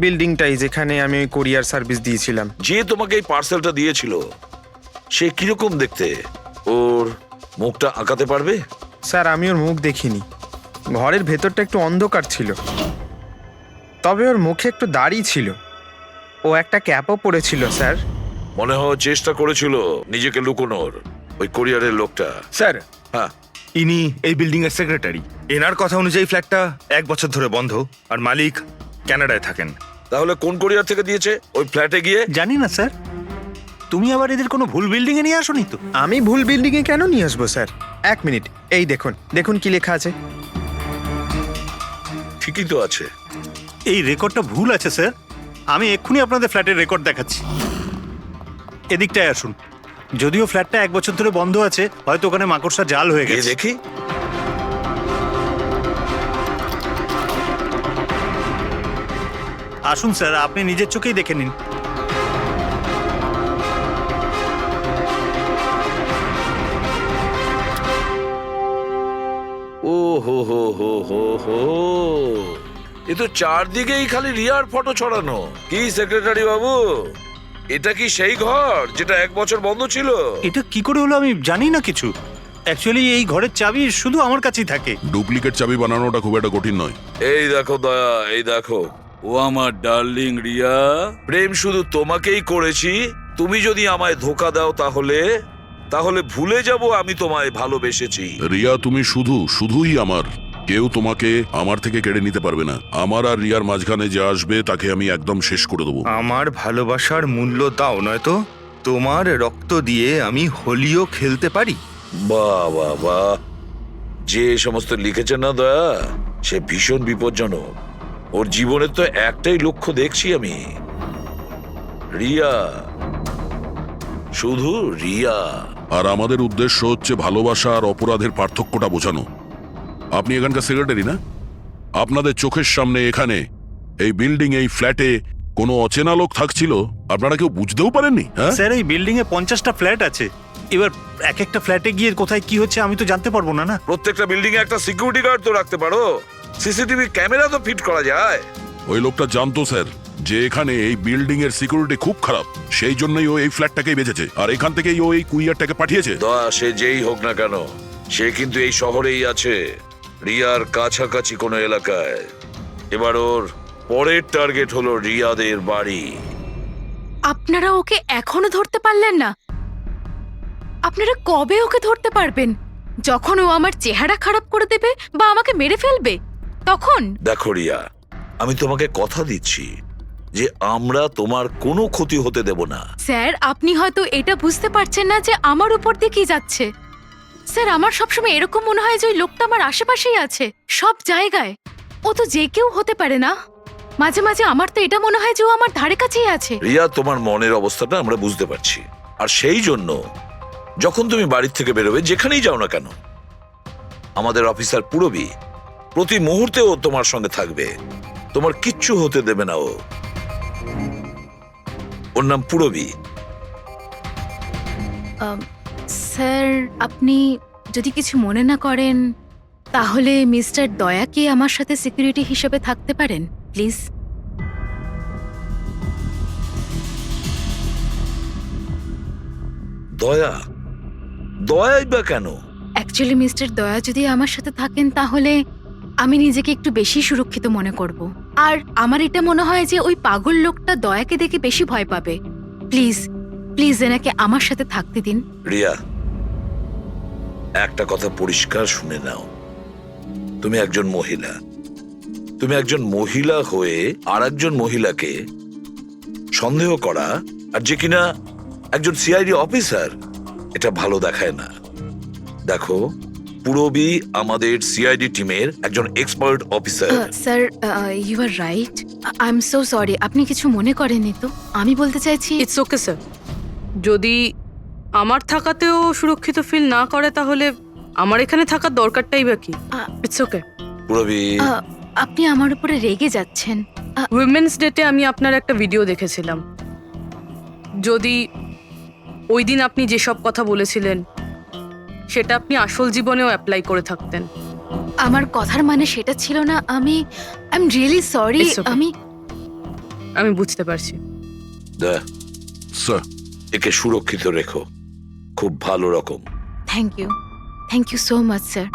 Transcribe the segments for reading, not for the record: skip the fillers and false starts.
বিল্ডিংটাই যেখানে আমি ওই কোরিয়ার সার্ভিস দিয়েছিলাম। যে তোমাকে এই পার্সেলটা দিয়েছিল সে কিরকম দেখতে? ওর মুখটা আঁকাতে পারবে? স্যার আমি ওর মুখ দেখিনি, ঘরের ভেতরটা একটু অন্ধকার ছিল, তবে ওর মুখে একটু দাড়ি ছিল, ও একটা ক্যাপও পরেছিল স্যার। মনে হয় চেষ্টা করেছিল নিজেকে লুকোনোর, ওই কোরিয়ারের লোকটা। স্যার, হ্যাঁ, ইনি এই বিল্ডিং এর সেক্রেটারি। এনার কথা অনুযায়ী ফ্ল্যাটটা 1 বছর ধরে বন্ধ, আর মালিক কানাডায় থাকেন। তাহলে কোন কোরিয়ার থেকে দিয়েছে? ওই ফ্ল্যাটে গিয়ে? জানি না স্যার, তুমি আবার এদের কোনো ভুল বিল্ডিং এ নিয়ে আসোনি তো? আমি ভুল বিল্ডিংয়ে কেন নিয়ে আসবো স্যার? 1 মিনিট, এই দেখুন দেখুন কি লেখা আছে। ঠিকই তো আছে। এই রেকর্ডটা ভুল আছে স্যার। আমি এক্ষুনি আপনাদের ফ্ল্যাটের রেকর্ড দেখাচ্ছি, এদিকটায় আসুন। যদিও ফ্ল্যাটটা 1 বছর ধরে বন্ধ আছে, হয়তো ওখানে মাকড়সা জাল হয়ে গিয়ে গেছে। দেখি। আসুন স্যার, আপনি নিজের চোখেই দেখে নিন। ও হো হো হো হো হো, এ তো চারদিকেই খালি রিয়ার ফটো ছড়ানো। কি সেক্রেটারি বাবু, এটা কি সেই ঘর যেটা 1 বছর বন্ধ ছিল? এটা কি করে হলো আমি জানি না কিছু। অ্যাকচুয়ালি এই ঘরের চাবি শুধু আমার কাছেই থাকে। ডুপ্লিকেট চাবি বানানোটা খুব একটা কঠিন নয়। এই দেখো দয়া, এই দেখো, ও আমার ডার্লিং রিয়া, প্রেম শুধু তোমাকেই করেছি। তুমি যদি আমায় ধোকা দাও তাহলে তাহলে ভুলে যাব আমি তোমায় ভালোবেসেছি। রিয়া, তুমি শুধুই আমার। কেউ তোমাকে আমার থেকে কেড়ে নিতে পারবে না। আমার আর রিয়ার মাঝখানে যে আসবে তাকে আমি একদম শেষ করে দেবো। আমার ভালোবাসার মূল্য দাও, নয়তো তোমার রক্ত দিয়ে আমি হোলিও খেলতে পারি। বাহ বাহ বাহ, যে সমস্ত লিখেছে না দয়া, সে ভীষণ বিপজ্জনক। ওর জীবনের তো একটাই লক্ষ্য দেখছি আমি, রিয়া, শুধু রিয়া। আর আমাদের উদ্দেশ্য হচ্ছে ভালোবাসা আর অপরাধের পার্থক্যটা বোঝানো। আপনি এখানকার সেক্রেটারি না? আপনাদের চোখের সামনে এখানে এই বিল্ডিং, এই ফ্ল্যাটে কোনো অচেনা লোক থাকছিল, আপনারা কেউ বুঝতেও পারেননি? হ্যাঁ স্যার, এই বিল্ডিং এ 50টা ফ্ল্যাট আছে। এবার এক একটা ফ্ল্যাটে গিয়ে কোথায় কি হচ্ছে আমি তো জানতে পারবো না। না, প্রত্যেকটা বিল্ডিং এ একটা সিকিউরিটি গার্ড তো রাখতে পারো, সিসিটিভি ক্যামেরা তো ফিট করা যায়। ওই লোকটা জানতো স্যার যে এখানে এই বিল্ডিং এর সিকিউরিটি খুব খারাপ, সেই জন্যই ও এই ফ্ল্যাটটাকেই বেঁচেছে, আর এখান থেকেই ও এই কুইয়ারটাকে পাঠিয়েছে। দয়া, সে যেই হোক না কেন, সে কিন্তু এই শহরেই আছে, রিয়ার কাছাকাছি কোনো এলাকায়। এবার ওর পরের টার্গেট হলো রিয়াদের বাড়ি। আপনারা ওকে এখনো ধরতে পারলেন না? আপনারা কবে ওকে ধরতে পারবেন? যখন ও আমার চেহারা খারাপ করে দেবে বা আমাকে মেরে ফেলবে তখন? দেখো রিয়া, আমি তোমাকে কথা দিচ্ছি যে আমরা তোমার কোনো ক্ষতি হতে দেব না। স্যার, আপনি হয়তো এটা বুঝতে পারছেন না যে আমার উপর দিয়ে কি যাচ্ছে। স্যার, আমার সবসময় এরকম মনে হয় যে ওই লোকটা আমার আশেপাশেই আছে, সব জায়গায়। ও তো যে কেউ হতে পারে না? মাঝে মাঝে আমার তো এটা মনে হয় যে ও আমার ধারে কাছেই আছে। রিয়া, তোমার মনের অবস্থাটা আমরা বুঝতে পারছি, আর সেই জন্য যখন তুমি বাড়ির থেকে বেরোবে, যেখানেই যাও না কেন, আমাদের অফিসার পুরবী প্রতি মুহূর্তে ও তোমার সঙ্গে থাকবে, তোমার কিচ্ছু হতে দেবে না ও। ওর নাম পুরবী। স্যার, আপনি যদি কিছু মনে না করেন তাহলে মিস্টার দয়াকে আমার সাথে সিকিউরিটি হিসেবে থাকতে পারেন প্লিজ। দয়া? দয়াই বা কেন? অ্যাকচুয়ালি মিস্টার দয়া যদি আমার সাথে থাকেন তাহলে আমি নিজেকে একটু বেশি সুরক্ষিত মনে করব। আর আমার এটা মনে হয় যে ওই পাগল লোকটা দয়াকে দেখে বেশি ভয় পাবে। প্লিজ প্লিজ এনাকে আমার সাথে থাকতে দিন। রিয়া, একটা কথা পরিষ্কার শুনে নাও, তুমি একজন মহিলা। তুমি একজন মহিলা হয়ে আর একজন মহিলাকে সন্দেহ করা, আর যে কিনা একজন সিআইডি অফিসার, এটা ভালো দেখায় না। দেখো, পুরবী আমাদের সিআইডি টিমের একজন expert officer. Sir, you are right. I am so sorry. আপনি কিছু মনে করেননি তো? আমি বলতে চাইছি ইটস ওকে স্যার, যদি আমার থাকাতেও সুরক্ষিত ফিল না করে তাহলে আমার এখানে থাকার দরকারটাই বা কি? It's okay. পুরবী, আপনি আমার উপরে রেগে যাচ্ছেন। উইমেন্স ডেতে আমি আপনার একটা ভিডিও দেখেছিলাম। যদি ওই দিন আপনি যেসব কথা বলেছিলেন সেটা আপনি আসল জীবনেও অ্যাপ্লাই করে থাকতেন। আমার কথার মানে সেটা ছিল না। I am really sorry. It's okay. আমি আমি বুঝতে পারছি। দা, স্যার একে সুরক্ষিত রেখো, খুব ভালো রকম। Thank you so much sir.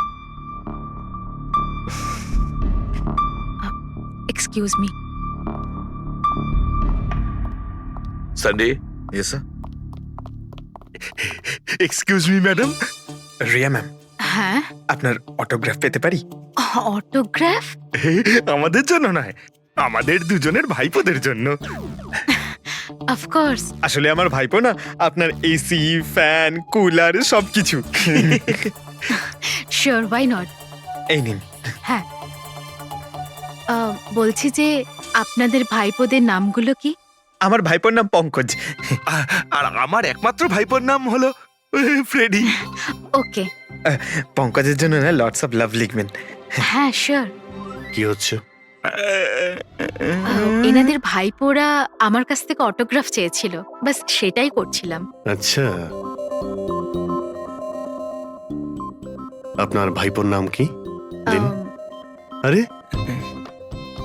Excuse me. Sunday, yes sir. Excuse me madam, Riya ma'am, হ্যাঁ, আপনার অটোগ্রাফ পেতে পারি? অটোগ্রাফ? আমাদের জন্য নয়, আমাদের দুজনের ভাইপোদের জন্য। অফকোর্স। আসলে আমার ভাইপো না আপনার এসি, ফ্যান, কুলার সবকিছু। Sure, why not. এই নিন। হ্যাঁ, বলছি যে আপনাদের ভাইপোদের নামগুলো কি? আমার ভাইপোর নাম পঙ্কজ। আর আমার একমাত্র ভাইপোর নাম হলো ফ্রেডি। ওকে, পঙ্কজের জন্য না লটস অফ লাভ লিখবেন। হ্যাঁ শিওর। কি হচ্ছে? এনাদের ভাইপোরা আমার কাছ থেকে অটোগ্রাফ চেয়েছিল, বাস সেটাই করছিলাম। আচ্ছা, আপনার ভাইপোর নাম কি? দিন। আম, আরে,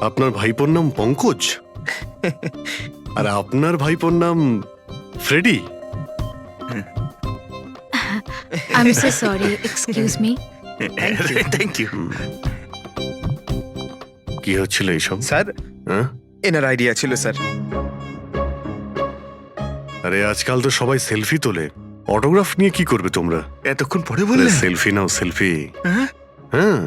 আপনার ভাইপোর নাম পঙ্কজ আর আপনার ভাইপোর নাম Freddy? I'm so sorry, excuse me. Thank you. কি হচ্ছিল এইসব? স্যার, হ্যাঁ? এনার আইডিয়া ছিল স্যার। আরে আজকাল তো সবাই সেলফি তোলে, অটোগ্রাফ নিয়ে কি করবে তোমরা? এতক্ষণ পরে বললে? সেলফি নাও, সেলফি। হ্যাঁ? হ্যাঁ,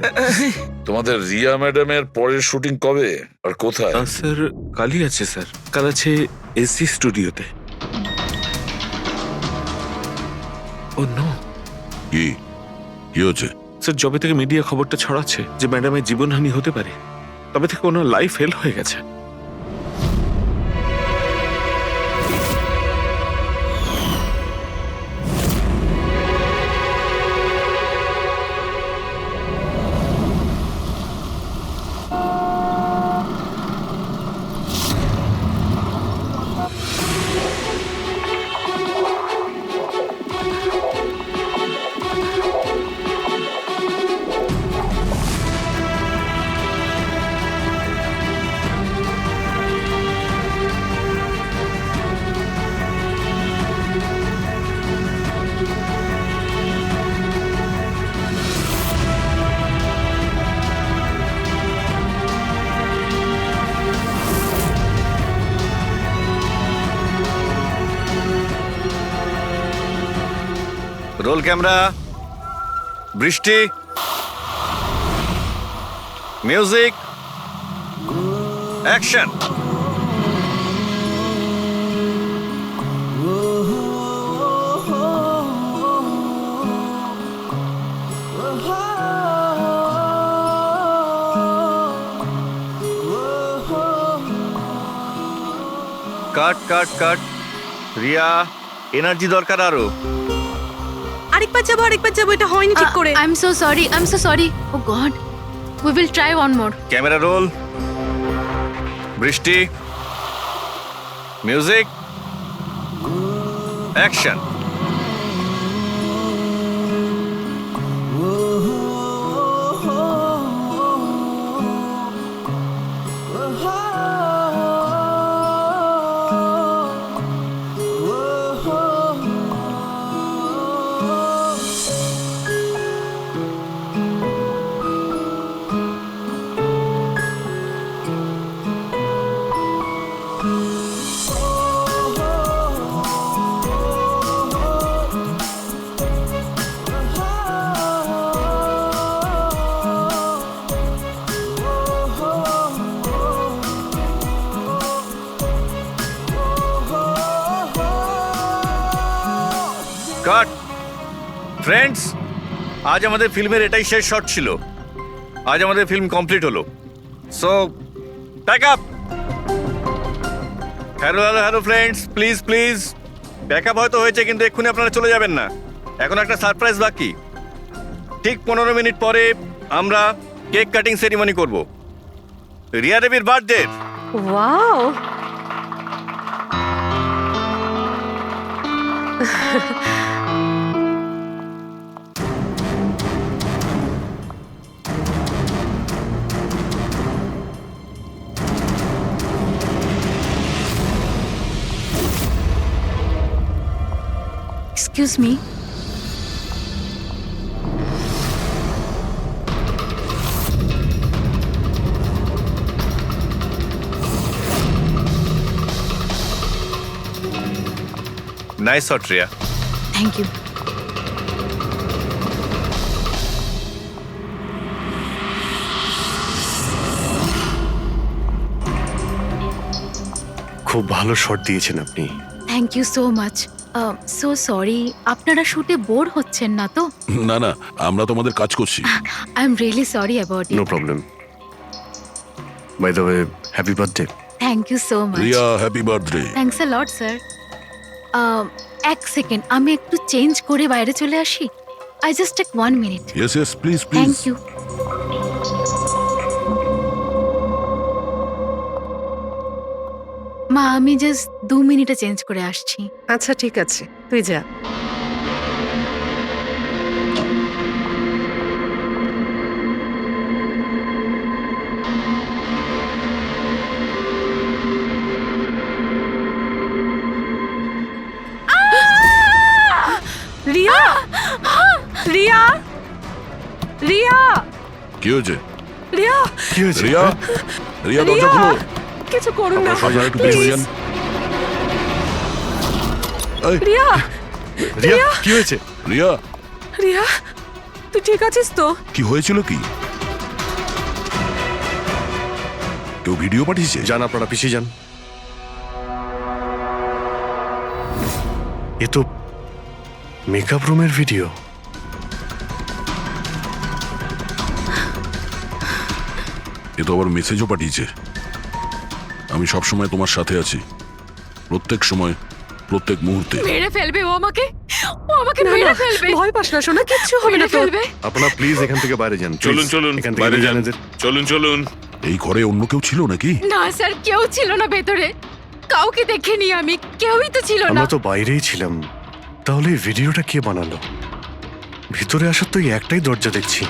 তোমাদের রিয়া ম্যাডামের পরের শুটিং কবে আর কোথায়? স্যার কালই আছে স্যার, কাল আছে এসি স্টুডিওতে। ও নো কি কি হচ্ছে? স্যার, যবে থেকে মিডিয়া খবরটা ছড়াচ্ছে যে ম্যাডামের জীবনহানি হতে পারে, তবে থেকে ওনার লাইফ ফেল হয়ে গেছে। রোল ক্যামেরা, বৃষ্টি, মিউজিক, অ্যাকশন। কাট কাট কাট। রিয়া, এনার্জি দরকার আরো। আরেকবার যাবো, এটা হয়নি ঠিক করে। I'm so sorry. Oh God, we will try one more. Camera roll, বৃষ্টি, মিউজিক, অ্যাকশন। কাট। ফ্রেন্ডস, আজ আমাদের ফিল্মের এটাই শেষ শট ছিল। আজ আমাদের ফিল্ম কমপ্লিট হলো। So pack up. Hello friends, please pack up হয়তো হয়েছে, কিন্তু এক্ষুনি আপনারা চলে যাবেন না। এখন একটা সারপ্রাইজ বাকি। ঠিক 15 মিনিট পরে আমরা কেক কাটিং সেরিমনি করব রিয়া দেবীর birthday. Wow, excuse me, nice shot Riya. Thank you. খুব ভালো শট দিয়েছেন আপনি। Thank you so much. So sorry, আপনারা শুটে বোর হচ্ছেন না তো? না না, আমরা তোমাদের কাজ করছি। I am really sorry about no it. Problem. By the way, happy birthday. Thank you so much. Riya, happy birthday. Thanks a lot sir. এক সেকেন্ড, আমি একটু চেঞ্জ করে বাইরে চলে আসি। I just take 1 minute. Yes yes, please please. Thank you. মা, আমি just 2 মিনিটে চেঞ্জ করে আসছি। আচ্ছা ঠিক আছে, তুই যা। রিয়া, রিয়া, রিয়া, কি হয়েছে? রিয়া, কি হয়েছে? রিয়া, রিয়া দরজা খুলো। কিছু করুন না। আপনারা একটু পিছনে যান। এই, রিয়া, রিয়া, কি হয়েছে? রিয়া, রিয়া, তুই ঠিক আছিস তো? কি হয়েছিল কি? কেউ ভিডিও পাঠিয়েছে? যান, আপনারা পিছিয়ে যান। এ তো মেকআপ রুমের ভিডিও। এ তো আবার মেসেজও পাঠিয়েছে। আমি সবসময় তোমার সাথে আছি, প্রত্যেক সময়, প্রত্যেক মুহূর্তে। মেরে ফেলবে ও আমাকে, ও আমাকে না, মেরে না, ফেলবে, ভয় পাস না সোনা, কিচ্ছু হবে না মেরে তোর। ফেলবে। আপনারা প্লিজ এখান থেকে বাইরে যান। চলুন please। চলুন, এখান থেকে বাইরে বেরিয়ে যান। যান এদের। চলুন চলুন। এই ঘরে অন্য কেউ ছিল নাকি? না স্যার, কেউ ছিল না ভেতরে, কাউকে দেখিনি আমি, কেউই তো ছিল না। আমরা তো বাইরেই ছিলাম। তাহলে এই ভিডিওটা কে বানালো? ভিতরে আসার তো এই একটাই দরজা দেখছি।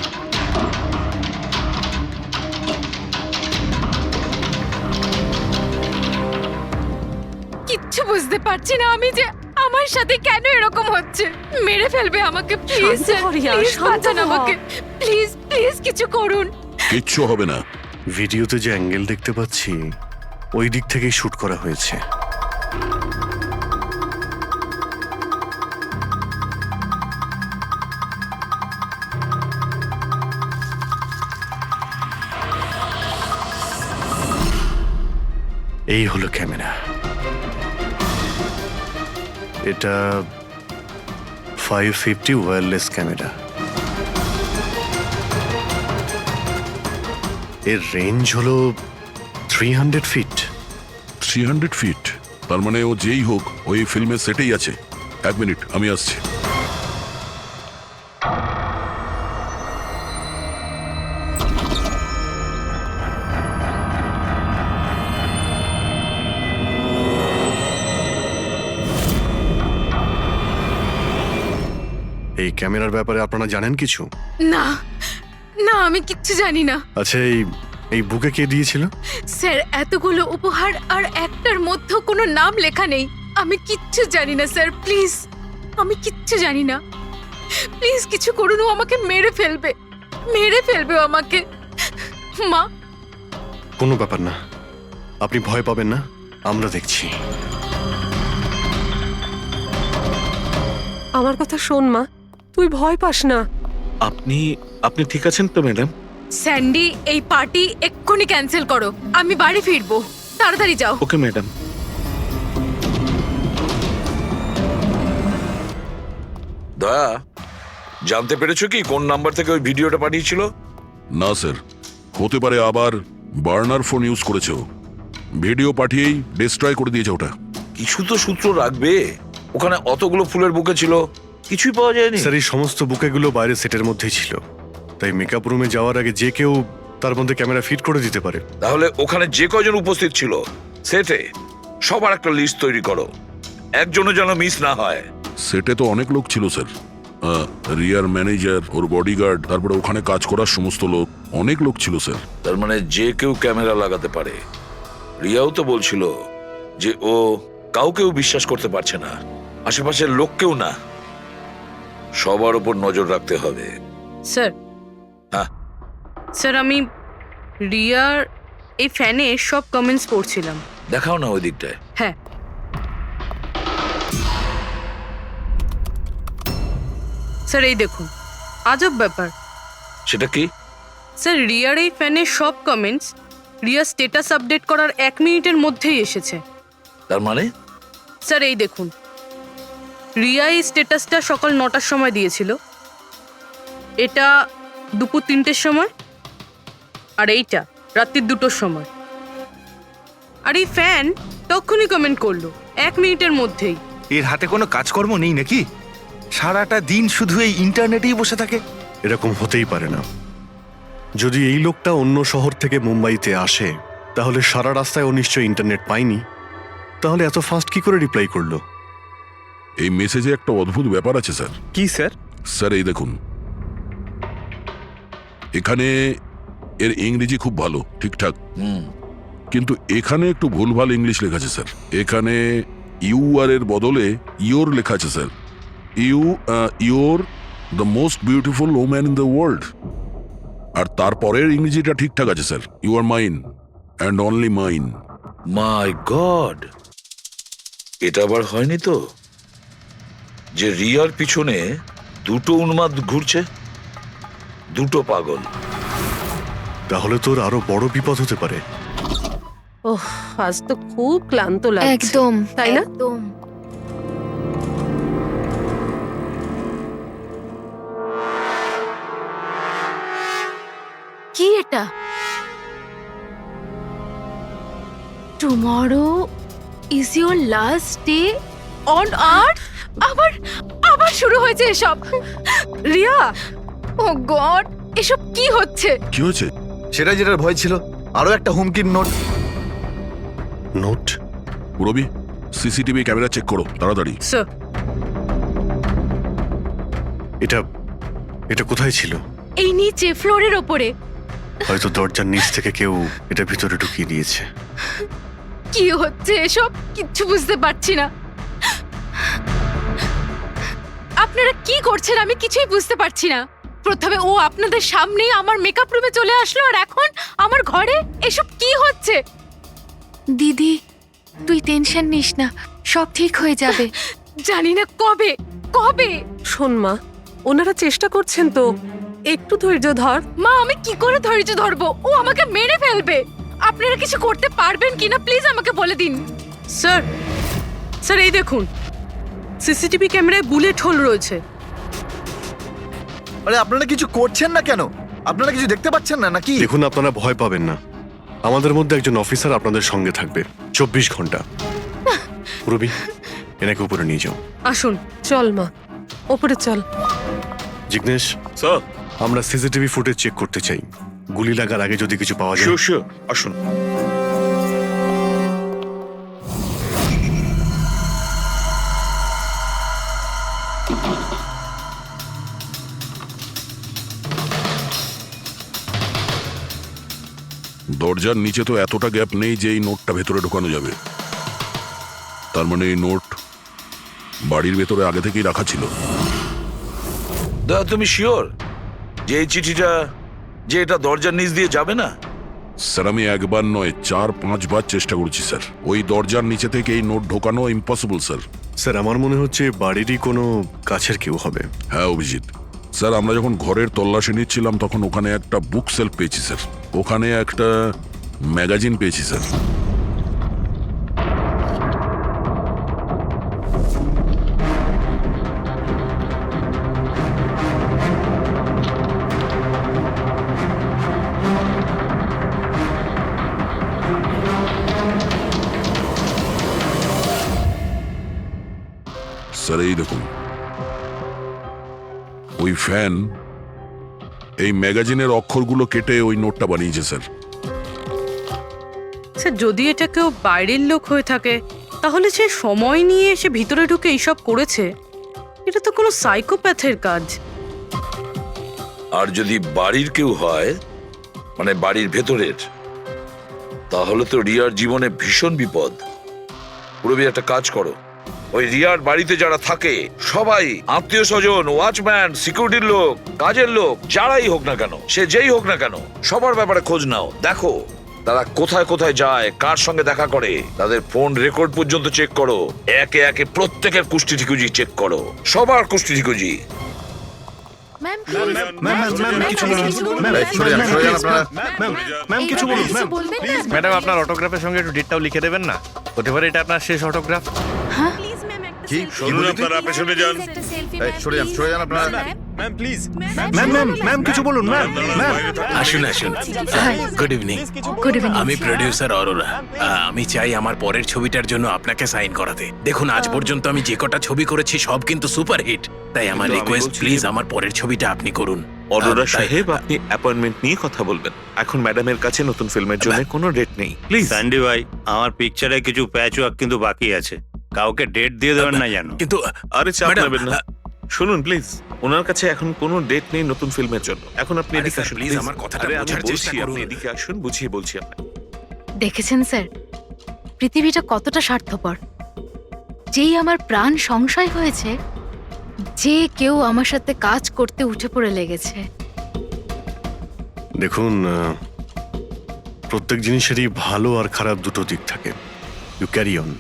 কিচ্ছু বুঝতে পারছি না আমি যে আমার সাথে কেন এরকম হচ্ছে। মেরে ফেলবে আমাকে, প্লিজ শান্ত হ রিয়া, শান্ত বাঁচান হ। আমাকে, প্লিজ প্লিজ কিছু করুন। কিচ্ছু হবে না। ভিডিওতে যে অ্যাঙ্গেল দেখতে পাচ্ছি, ওই দিক থেকেই শুট করা হয়েছে। এই হলো ক্যামেরা। এটা 550 ওয়্যারলেস ক্যামেরা। এর রেঞ্জ হলো 300 ফিট। 300 ফিট? তার মানে ও যেই হোক ওই ফিল্মের সেটেই আছে। 1 মিনিট, আমি আসছি। এই ক্যামেরার ব্যাপারে আপনারা জানেন কিছু? না না, আমি কিচ্ছু জানি না আচ্ছা, এই বুকে কে দিয়েছিল? স্যার। এতগুলো উপহার আর একটার মধ্যে কোনো নাম লেখা নেই। আমি কিচ্ছু জানি না স্যার, প্লিজ, আমি কিচ্ছু জানি না। প্লিজ কিছু করুন, ও আমাকে মেরে ফেলবে, মেরে ফেলবে ও আমাকে। মা, কোনো ব্যাপার না, আপনি ভয় পাবেন না, আমরা দেখছি। আমার কথা শোন মা, তুই ভয় পাস না। আপনি আপনি ঠিক আছেন তো ম্যাডাম? স্যান্ডি, এই পার্টি এক্ষুনি ক্যান্সেল করো, আমি বাড়ি ফিরবো, তাড়াতাড়ি যাও। Okay madam. দয়া, জানতে পেরেছো কি কোন নাম্বার থেকে ওই ভিডিওটা পাঠিয়েছিল? না স্যার, হতে পারে আবার বার্নার ফোন ইউজ করেছে ও। ভিডিও পাঠিয়েই ডিস্ট্রয় করে দিয়েছে ওটা। কিছু তো সূত্র রাখবে। ওখানে অতগুলো ফুলের বুকে ছিল, কিছুই পাওয়া যায়নি। স্যার, এই সমস্ত বুকেগুলো বাইরে সেটের মধ্যেই ছিল, তাই মেকআপ রুমে যাওয়ার আগে যে কেউ তার মধ্যে ক্যামেরা ফিট করে দিতে পারে। তাহলে ওখানে যে কয়জন উপস্থিত ছিল সেটে সবার একটা লিস্ট তৈরি করো, একজনও যেন মিস না হয়। সেটে তো অনেক লোক ছিল স্যার। রিয়ার ম্যানেজার, ওর বডিগার্ড, তারপরে ওখানে কাজ করার সমস্ত লোক, অনেক লোক ছিল স্যার। তার মানে যে কেউ ক্যামেরা লাগাতে পারে। রিয়াও তো বলছিল যে ও কাউকেও বিশ্বাস করতে পারছে না, আশেপাশের লোককেও না। সবার উপর নজর রাখতে হবে। স্যার হ্যাঁ। স্যার আমি রিয়ার এই ফ্যানে সব কমেন্টস পড়ছিলাম। দেখাও না ওই দিকটায়। হ্যাঁ স্যার এই দেখুন, আজব ব্যাপার। সেটা কি? স্যার রিয়ার এই ফ্যানের সব কমেন্টস রিয়া স্ট্যাটাস আপডেট করার 1 মিনিটের মধ্যেই এসেছে। তার মানে? স্যার এই দেখুন, রিয়া এই স্ট্যাটাসটা সকাল 9টার সময় দিয়েছিল, এটা দুপুর 3টের সময়, আর এইটা রাত্রির 2টোর সময়। আর এই ফ্যান তখনই কমেন্ট করলো 1 মিনিটের মধ্যেই। এর হাতে কোনো কাজকর্ম নেই নাকি? সারাটা দিন শুধু এই ইন্টারনেটেই বসে থাকে। এরকম হতেই পারে না। যদি এই লোকটা অন্য শহর থেকে মুম্বাইতে আসে, তাহলে সারা রাস্তায় ও নিশ্চয়ই ইন্টারনেট পায়নি। তাহলে এত ফাস্ট কি করে রিপ্লাই করলো? এই মেসেজে একটা অদ্ভুত ব্যাপার আছে স্যার। কি স্যার? স্যার এই দেখুন, এখানে এর ইংরেজি খুব ভালো, ঠিকঠাক, কিন্তু এখানে একটু ভুলভাল ইংলিশ লেখা আছে স্যার। এখানে ইউ আর এর বদলে ইয়োর লেখা আছে sir. Your the most beautiful woman in the world. আর তারপরের ইংরেজিটা ঠিকঠাক আছে sir, you are mine and only mine. My god, এটা আবার হয়নি তো যে রিয়ার পিছনে দুটো উন্মাদ ঘুরছে, দুটো পাগল। তাহলে তোর আরো বড় বিপদ হতে পারে। ওহ, আজ তো খুব ক্লান্ত লাগছে। একদম তাই না? একদম। কি এটা? Tomorrow is your last day on earth. আবার আবার শুরু হয়েছে এসব। রিয়া, ও গড, এসব কি হচ্ছে? কি হয়েছে? সেটা যেটার ভয় ছিল, আরো একটা হুমকির নোট। নোট? রবি, সিসিটিভি ক্যামেরা চেক করো তাড়াতাড়ি। স্যার এটা এটা কোথায় ছিল? এই নিচে ফ্লোরের ওপরে। হয়তো দরজার নিচ থেকে কেউ এটা ভিতরে ঢুকিয়ে দিয়েছে। কি হচ্ছে এসব? কিচ্ছু বুঝতে পারছি না। আপনারা কি করছেন আমি কিছুই বুঝতে পারছি না। প্রথমে ও আপনাদের সামনেই আমার মেকআপ রুমে চলে আসলো, আর এখন আমার ঘরে এসব কি হচ্ছে? দিদি, তুই টেনশন নিস না, সব ঠিক হয়ে যাবে। জানি না কবে কবে। শোন মা, ওনারা চেষ্টা করছেন তো, একটু ধৈর্য ধর। মা, আমি কি করে ধৈর্য ধরবো? ও আমাকে মেরে ফেলবে। আপনারা কিছু করতে পারবেন কিনা প্লিজ আমাকে বলে দিন। স্যার স্যার এই দেখুন, সিসিটিভি ক্যামেরায় বুলেট হোল রয়েছে। আরে আপনারা কিছু করছেন না কেন? আপনারা কিছু দেখতে পাচ্ছেন না নাকি? দেখুন, আপনারা ভয় পাবেন না। আমাদের মধ্যে একজন অফিসার আপনাদের সঙ্গে থাকবে 24 ঘন্টা। রবি, এনাকে উপরে নিয়ে যাও। আসুন। চল মা, ওপরে চল। জিগ্নেশ, স্যার, আমরা সিসিটিভি ফুটেজ চেক করতে চাই। গুলি লাগার আগে যদি কিছু পাওয়া যায়। শিওর শিওর, আসুন। দরজার নিচে তো এতটা গ্যাপ নেই যে এই নোটটা ভেতরে ঢোকানো যাবে। তার মানে এই নোট বাড়ির ভেতরে আগে থেকেই রাখা ছিল। দাদা, তুমি শিওর যে এই চিঠিটা, যে এটা দরজার নিচ দিয়ে যাবে না? স্যার, আমি একবার নয় 4-5 বার চেষ্টা করেছি স্যার। ওই দরজার নিচে থেকে এই নোট ঢোকানো ইম্পসিবল স্যার। স্যার, আমার মনে হচ্ছে বাড়িরই কোনো কাছের কেউ হবে। হ্যাঁ অভিজিৎ স্যার, আমরা যখন ঘরের তল্লাশি নিচ্ছিলাম তখন ওখানে একটা বুক সেলফ পেয়েছি স্যার। ওখানে একটা ম্যাগাজিন পেয়েছি স্যার। স্যার এই দেখুন, ওই ফ্যান এই ম্যাগাজিনের অক্ষরগুলো কেটে ওই নোটটা বানিয়েছে স্যার। স্যার যদি এটা কেউ বাইরের লোক হয়ে থাকে, তাহলে সে সময় নিয়ে এসে ভিতরে ঢুকে এইসব করেছে। এটা তো কোনো সাইকোপ্যাথের কাজ। আর যদি বাড়ির কেউ হয়, মানে বাড়ির ভেতরের, তাহলে তো রিয়ার জীবনে ভীষণ বিপদ। পুরবি, একটা কাজ করো, ওই রিয়ার বাড়িতে যারা থাকে সবাই আত্মীয় স্বজন, ওয়াচম্যান, সিকিউরিটির লোক, কাজের লোক, যারাই হোক না কেন, সে যেই হোক না কেন, সবার ব্যাপারে খোঁজ নাও। দেখো তারা কোথায় কোথায় যায়, কার সঙ্গে দেখা করে, তাদের ফোন রেকর্ড পর্যন্ত চেক করো। একে একে প্রত্যেকের কুষ্টি ঠিকুজি চেক করো, সবার কুষ্টি ঠিকুজি। ম্যাম ম্যাম কিছু বলুন ম্যাম। ম্যাডাম আপনার অটোগ্রাফের সঙ্গে একটু ডেটটাও লিখে দেবেন না? হতে পারে এটা আপনার শেষ অটোগ্রাফ। কি শুনুন, আপনারা পেছনে যান। সরে যান আপনারা। ম্যাম কিছু বলুন ম্যাম। আসুন আসুন। Good evening. Good evening. আমি প্রডিউসার অরোরা। আমি চাই আমার পরের ছবিটার জন্য আপনাকে সাইন করাতে। দেখুন আজ পর্যন্ত আমি যে কটা ছবি করেছি সব কিন্তু সুপারহিট, তাই আমার রিকোয়েস্ট প্লিজ আমার পরের ছবিটা আপনি করুন। অরোরা সাহেব, আপনি অ্যাপয়েন্টমেন্ট নিয়ে কথা বলবেন। এখন ম্যাডামের কাছে নতুন ফিল্মের জন্য কোনো ডেট নেই, প্লিজ। স্যান্ডি ভাই, আমার পিকচারে কিছু প্যাচ ওয়ার্ক কিন্তু বাকি আছে, কাউকে ডেট দিয়ে দেবেন না জানো। কিন্তু আরে চাপ ম্যাডাম, নেবেন না, শুনুন প্লিজ। ওনার কাছে এখন কোনো ডেট নেই নতুন ফিল্মের জন্য। এখন আপনি আরে এদিকে স্যার, আসুন প্লিজ প্লিজ। আমার কথাটা আরে আমি বোঝার বলছি, চেষ্টা করুন। আপনি এদিকে আসুন, বুঝিয়ে বলছি আপনাকে। দেখেছেন স্যার, পৃথিবীটা কতটা স্বার্থপর। যেই আমার প্রাণ সংশয় হয়েছে, যে কেউ আমার সাথে কাজ করতে উঠে পড়ে লেগেছে। দেখুন, প্রত্যেক জিনিসেরই ভালো আর খারাপ দুটো দিক থাকে। You carry on.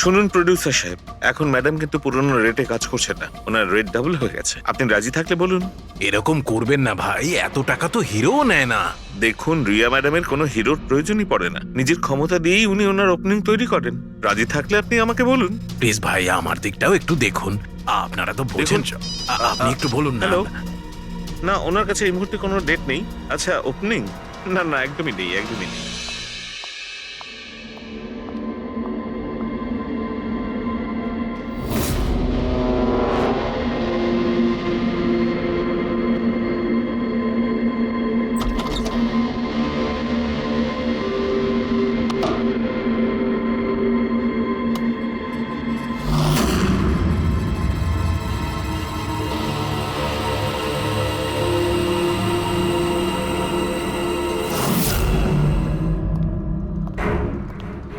শুনুন প্রডিউসার সাহেব, এখন ম্যাডাম কিন্তু পুরনো রেটে কাজ করছে না, ওনার রেট ডাবল হয়ে গেছে। আপনি রাজি থাকলে বলুন। এরকম করবেন না ভাই, এত টাকা তো হিরোও নেয় না। দেখুন, রিয়া ম্যাডামের কোনো হিরোর প্রয়োজনই পড়ে না, নিজের ক্ষমতা দিয়েই উনি ওনার ওপেনিং তৈরি করেন। রাজি থাকলে আপনি আমাকে বলুন। প্লিজ ভাই, আমার দিকটাও একটু দেখুন। আপনারা তো বোঝেন। আপনি একটু বলুন না। হ্যালো, না ওনার কাছে এই মুহূর্তে কোনো ডেট নেই। আচ্ছা, ওপেনিং? না না, একদমই নেই, একদমই নেই।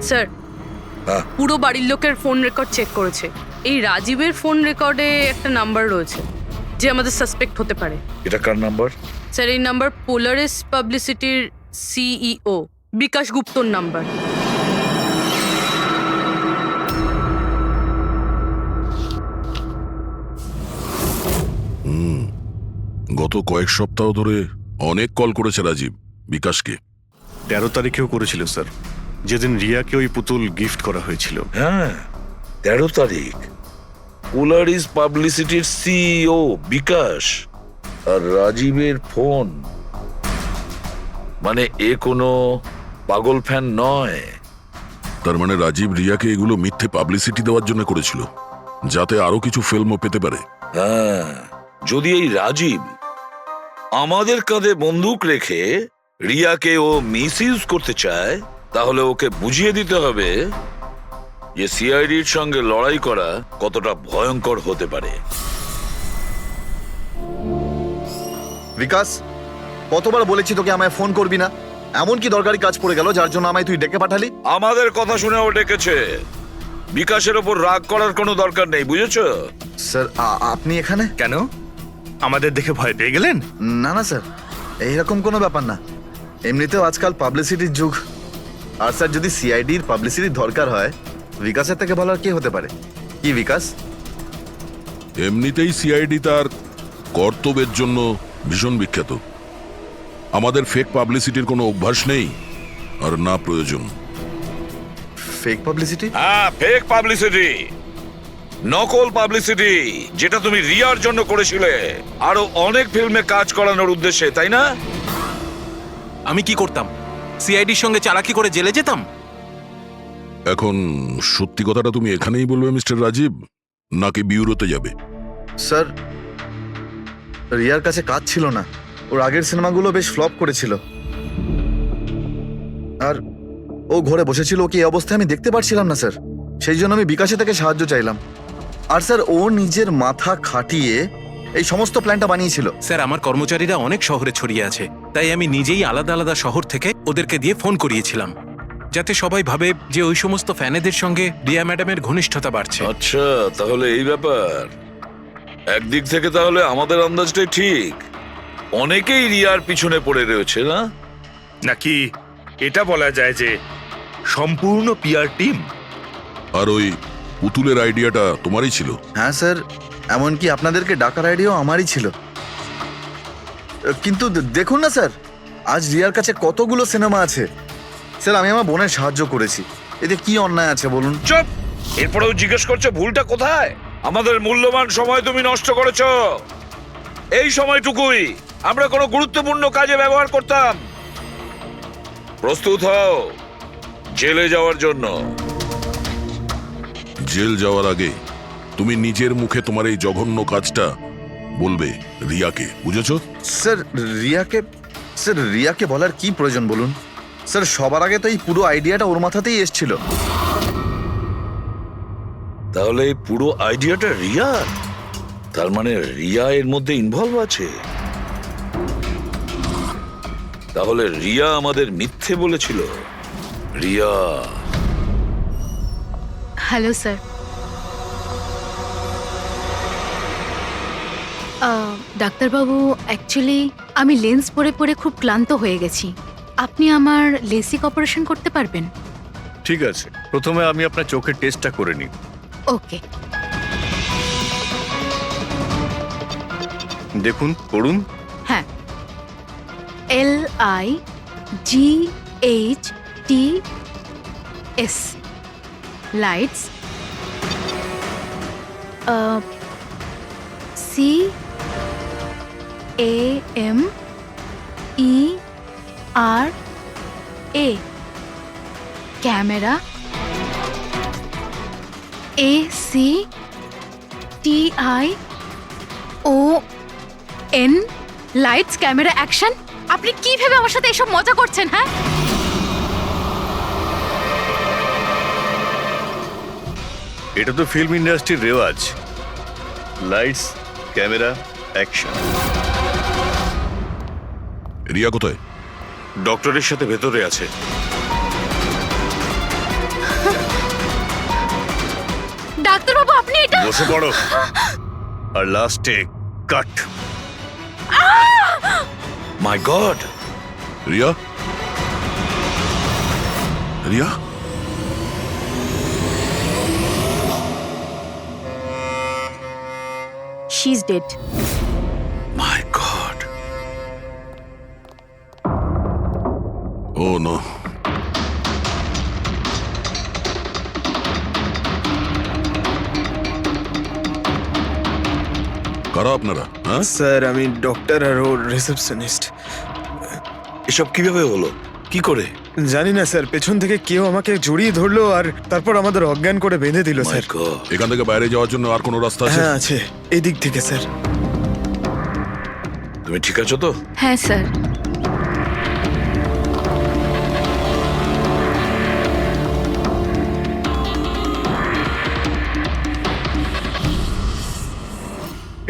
স্যার, হ্যাঁ। পুরো বাড়ির লোকের ফোন রেকর্ড চেক করেছে। এই রাজীবের ফোন রেকর্ডে একটা নাম্বার রয়েছে যে আমাদের সাসপেক্ট হতে পারে। এটা কার নাম্বার? স্যার, এই নাম্বার পোলারিস পাবলিসিটির সিইও বিকাশ গুপ্তর নাম্বার। গত কয়েক সপ্তাহ ধরে অনেক কল করেছে রাজীব বিকাশকে। 13 তারিখেও করেছিল স্যার, যেদিন রিয়াকে ওই পুতুল গিফট করা হয়েছিল। হ্যাঁ, 13 তারিখ। পোলারিস পাবলিসিটির সিইও বিকাশ আর রাজীবের ফোন। মানে এ কোনো পাগল ফ্যান নয়। তার মানে রাজীব রিয়াকে এগুলো মিথ্যে পাবলিসিটি দেওয়ার জন্য করেছিল, যাতে আরো কিছু ফিল্মও পেতে পারে। হ্যাঁ, যদি এই রাজীব আমাদের কাঁধে বন্দুক রেখে রিয়াকে ও মিসইউজ করতে চায়, তাহলে ওকে বুঝিয়ে দিতে হবে যে সিআইডির সঙ্গে লড়াই করা কতটা ভয়ঙ্কর হতে পারে। বিকাশ, কতবার বলেছি তোকে আমায় ফোন করবি না? এমন কি দরকারি কাজ পড়ে গেল যার জন্য আমায় তুই ডেকে পাঠালি? আমাদের কথা শুনে ও ডেকেছে। বিকাশের ওপর রাগ করার কোনো দরকার নেই, বুঝেছো? স্যার, আপনি এখানে কেন, আমাদের দেখে ভয় পেয়ে গেলেন? না না স্যার, এইরকম কোনো ব্যাপার না। এমনিতেও আজকাল পাবলিসিটির যুগ। আর স্যার, যদি সিআইডির পাবলিসিটির দরকার হয়, বিকাশের থেকে ভালো আর কে হতে পারে? কি বিকাশ? এমনিতেই সিআইডি তার কর্তব্যের জন্য ভীষণ বিখ্যাত। আমাদের ফেক পাবলিসিটির কোনো অভ্যাস নেই, আর না প্রয়োজন। Fake publicity? হ্যাঁ, ফেক পাবলিসিটি, নকল পাবলিসিটি, যেটা তুমি রিয়ার জন্য করেছিলে আরো অনেক ফিল্মে কাজ করানোর উদ্দেশ্যে, তাই না? আমি কি করতাম? সিআইডির সঙ্গে চালাকি করে জেলে যেতাম? এখন সত্যি কথাটা তুমি এখানেই বলবে মিস্টার রাজীব, নাকি বিউরোতে যাবে? স্যার, রিয়ার কাছে কাজ ছিল না। ওর আগের সিনেমাগুলো বেশ ফ্লপ করেছিল, আর ও ঘরে বসেছিল। ওকে এই অবস্থায় আমি দেখতে পারছিলাম না স্যার, সেই জন্য আমি বিকাশে থেকে সাহায্য চাইলাম। আর স্যার, ও নিজের মাথা খাটিয়ে এই সমস্ত প্ল্যানটা বানিয়েছিল। স্যার, আমার কর্মচারীরা অনেক শহরে ছড়িয়ে আছে, তাই আমি নিজেই আলাদা আলাদা শহর থেকে ওদেরকে দিয়ে ফোন করিয়েছিলাম। যাতে সবাই ভাবে যে ওই সমস্ত ফ্যানেদের সঙ্গে রিয়া ম্যাডামের ঘনিষ্ঠতা বাড়ছে। আচ্ছা, তাহলে এই ব্যাপার। একদিক থেকে তাহলে আমাদের আন্দাজটাই ঠিক, অনেকেই রিয়ার পিছনে পড়ে রয়েছে না? নাকি এটা বলা যায় যে সম্পূর্ণ পিআর টিম? আর ওই পুতুলের আইডিয়াটা তোমারই ছিল? হ্যাঁ স্যার, এমনকি আপনাদেরকে ডাকার আইডিয়াও আমারই ছিল। কিন্তু দেখুন না স্যার, আজ রিয়ার কাছে কতগুলো সিনেমা আছে। স্যার, আমি আমার বোনের সাহায্য করেছি, এতে কি অন্যায় আছে বলুন? চুপ! এরপরেও জিজ্ঞেস করছো ভুলটা কোথায়? আমাদের মূল্যবান সময় তুমি নষ্ট করেছো। এই সময়টুকুই আমরা কোনো গুরুত্বপূর্ণ কাজে ব্যবহার করতাম। প্রস্তুত হও জেলে যাওয়ার জন্য। জেল যাওয়ার আগে তুমি নিজের মুখে তোমার এই জঘন্য কাজটা বলবে রিয়াকে, বুঝেছো? স্যার রিয়াকে বলার কি প্রয়োজন বলুন? স্যার, সবার আগে তো এই পুরো আইডিয়াটা ওর মাথাতেই এসেছিল। তাহলে এই পুরো আইডিয়াটা রিয়া? তার মানে রিয়া এর মধ্যে ইনভলভ আছে? তাহলে রিয়া আমাদের মিথ্যে বলেছিল? রিয়া? Hello sir. ডাক্তারবাবু, অ্যাকচুয়ালি আমি লেন্স পরে পরে খুব ক্লান্ত হয়ে গেছি। আপনি আমার লেসিক অপারেশন করতে পারবেন? ঠিক আছে, প্রথমে আমি আপনার চোখের টেস্টটা করে নিই। ওকে। দেখুন, করুন। হ্যাঁ, LIGHTS lights, CAMERA camera, ACTION lights, camera, action. আপনি কি ভেবে আমার সাথে এসব মজা করছেন? হ্যাঁ, এটা তো ফিল্ম ইন্ডাস্ট্রির রেওয়াজ। Lights, camera, action. রিয়া কোথায়? ডক্টরের সাথে ভেতরে আছে। ডাক্তারবাবু, আপনি এটা বসে পড়ো। আর লাস্টে cut. My god! Riya? Riya? She is dead. My god! Oh no. কারা আপনারা? হ্যাঁ স্যার, আমি ডক্টর আর ওর রিসেপশনিস্ট। এসব কিভাবে হলো? কি করে? জানি না স্যার, পেছন থেকে কেউ আমাকে জড়িয়ে ধরলো আর তারপর আমাদের অজ্ঞান করে বেঁধে দিল My স্যার। God! এখান থেকে বাইরে যাওয়ার জন্য আর কোনো রাস্তা আছে? হ্যাঁ আছে, এই দিক থেকে স্যার। তুমি ঠিক আছো তো? হ্যাঁ স্যার।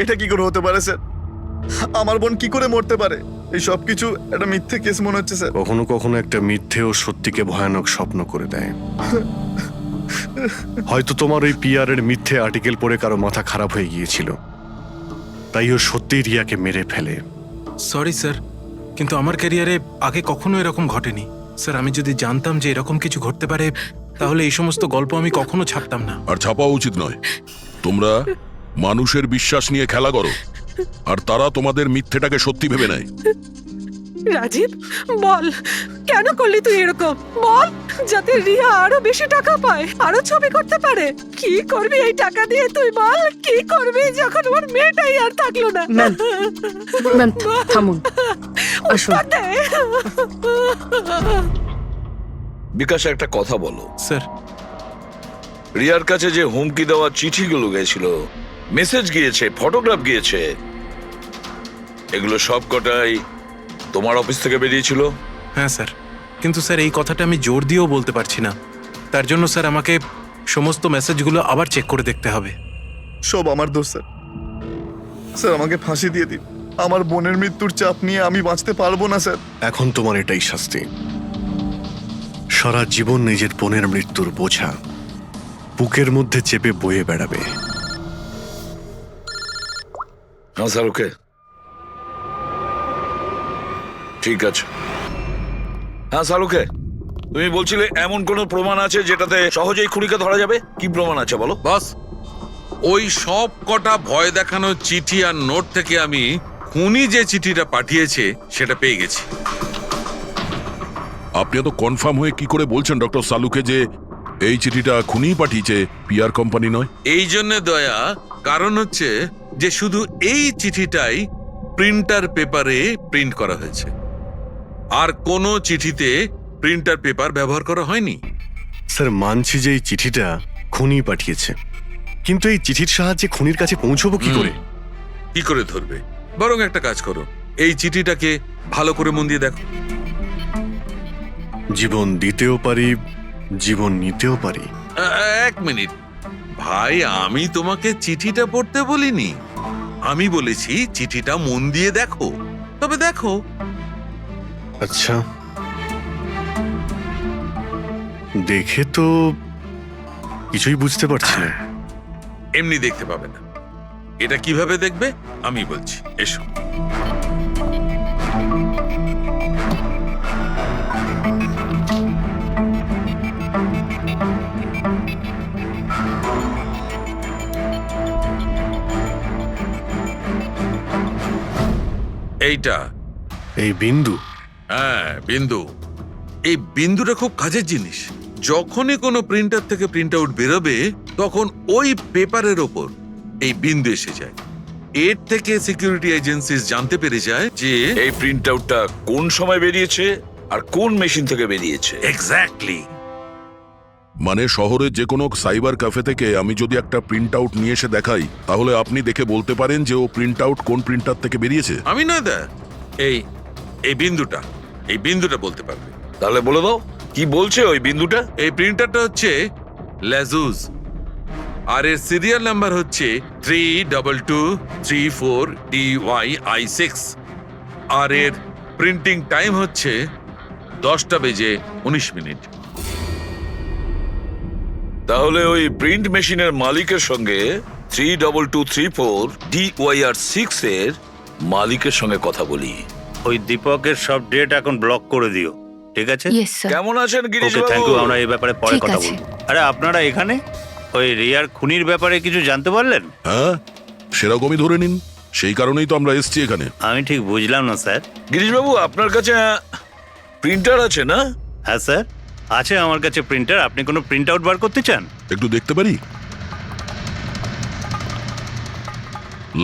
এটা কি করে হতে পারে স্যার? আমার বোন কি করে মরতে পারে? এই সব কিছু একটা মিথ্যে কেস মনে হচ্ছে স্যার। কখনো কখনো একটা মিথ্যে ও সত্যিকে ভয়ানক স্বপ্ন করে দেয়। হয়তো তোমার ওই পিআর এর মিথ্যে আর্টিকেল পড়ে কারো মাথা খারাপ হয়ে গিয়েছিল, তাই ও সত্যিই রিয়াকে মেরে ফেলে। সরি স্যার, কিন্তু আমার ক্যারিয়ারে আগে কখনো এরকম ঘটেনি। স্যার, আমি যদি জানতাম যে এরকম কিছু ঘটতে পারে তাহলে এই সমস্ত গল্প আমি কখনো ছাপতাম না। আর ছাপাও উচিত নয়। তোমরা মানুষের বিশ্বাস নিয়ে খেলা করো আর তারা তোমাদের মিথ্যেটাকে সত্যি ভেবে নেয়। রাজীব, বল কেন করলি তুই এরকম? বল, যাতে রিয়া আরো বেশি টাকা পায়, আরো ছবি করতে পারে। কি করবি এই টাকা দিয়ে তুই বল? কি করবি যখন ওর মেয়েটাই আর থাকলো না? ম্যাম, থামুন, আসুন। বিকাশ, একটা কথা বলো। স্যার, রিয়ার কাছে যে হুমকি দেওয়া চিঠিগুলো গেছিল, মেসেজ গিয়েছে, ফটোগ্রাফ গিয়েছে, এগুলো সব কটাই তোমার অফিস থেকে বেরিয়েছিল? হ্যাঁ স্যার, কিন্তু স্যার এই কথাটা আমি জোর দিয়েও বলতে পারছি না। তার জন্য স্যার আমাকে সমস্ত মেসেজগুলো আবার চেক করে দেখতে হবে। সব আমার দোষ স্যার। স্যার, আমাকে ফাঁসি দিয়ে দিন। আমার বোনের মৃত্যুর চাপ নিয়ে আমি বাঁচতে পারবো না স্যার। এখন তোমার এটাই শাস্তি। সারা জীবন নিজের বোনের মৃত্যুর বোঝা বুকের মধ্যে চেপে বয়ে বেড়াবে। হ্যাঁ স্যার, ওকে, ঠিক আছে। হ্যাঁ স্যার, ওকে। তুমি বলছিলে এমন কোনো প্রমাণ আছে যেটাতে সহজেই খুনিকে ধরা যাবে? কি প্রমাণ আছে বলো? বস, ওই সব কটা ভয় দেখানো চিঠি আর নোট থেকে আমি খুনি যে চিঠিটা পাঠিয়েছে সেটা পেয়ে গেছি। আপনি তো কনফার্ম হয়ে কি করে বলছেন ডক্টর সালুকে যে এই চিঠিটা খুনিই পাঠিয়েছে, পিআর কোম্পানি নয়? এই জন্য দয়া, কারণ হচ্ছে যে শুধু এই চিঠিটাই প্রিন্টার পেপারে প্রিন্ট করা হয়েছে, আর কোনো চিঠিতে প্রিন্টার পেপার ব্যবহার করা হয়নি। স্যার, মানছি যে এই চিঠিটা খুনি পাঠিয়েছে, কিন্তু এই চিঠির সাহায্যে খুনির কাছে পৌঁছবো কি করে? কি করে ধরবে? বরং একটা কাজ করো, এই চিঠিটাকে ভালো করে মন দিয়ে দেখো। জীবন দিতেও পারি, জীবন নিতেও পারি। এক মিনিট ভাই, আমি তোমাকে চিঠিটা পড়তে বলিনি, আমি বলেছি চিঠিটা মন দিয়ে দেখো। তবে দেখো। আচ্ছা, দেখে তো কিছুই বুঝতে পারছি না। এমনি দেখতে পাবে না, এটা কিভাবে দেখবে আমি বলছি, এসো। এইটা এই বিন্দু? হ্যাঁ, বিন্দু। এই বিন্দুটা খুব কাজের জিনিস। যখনই কোনো প্রিন্টার থেকে প্রিন্ট আউট বেরোবে তখন ওই পেপারের ওপর এই বিন্দু এসে যায়। এর থেকে সিকিউরিটি এজেন্সিস জানতে পেরে যায় যে এই প্রিন্ট আউটটা কোন সময় বেরিয়েছে আর কোন মেশিন থেকে বেরিয়েছে। এক্স্যাক্টলি। মানে শহরের যে কোনো সাইবার ক্যাফে থেকে আমি যদি একটা প্রিন্ট আউট নিয়ে এসে দেখাই, তাহলে আপনি দেখে বলতে পারেন যে ও প্রিন্ট আউট কোন প্রিন্টার থেকে বেরিয়েছে? আমি নয় দা, এই বিন্দুটা বলতে পারবে। তাহলে বলে দাও, কি বলছে ওই বিন্দুটা? এই প্রিন্টারটা হচ্ছে লেজুস, আর এর সিরিয়াল নাম্বার হচ্ছে 32234DYI6, আর এর প্রিন্টিং টাইম হচ্ছে 10:19। তাহলে ওই প্রিন্ট মেশিনের মালিকের সঙ্গে 32234DYR6 এর মালিকের সঙ্গে কথা বলি। ওই দীপকের সব ডেট এখন ব্লক করে দিও, ঠিক আছে? Yes sir. কেমন আছেন গিরিশ ওকে, থ্যাংক বাবু? ইউ। আমরা এই ব্যাপারে পরে ঠিক কথা আছে। বলবো। আরে আপনারা এখানে ওই রিয়ার খুনির ব্যাপারে কিছু জানতে পারলেন? হ্যাঁ, সেরকমই ধরে নিন, সেই কারণেই তো আমরা এসেছি এখানে। আমি ঠিক বুঝলাম না স্যার। গিরিশ বাবু, আপনার কাছে প্রিন্টার আছে না? হ্যাঁ স্যার, আছে আমার কাছে প্রিন্টার। আপনি কোনো প্রিন্ট আউট বার করতে চান? একটু দেখতে পারি?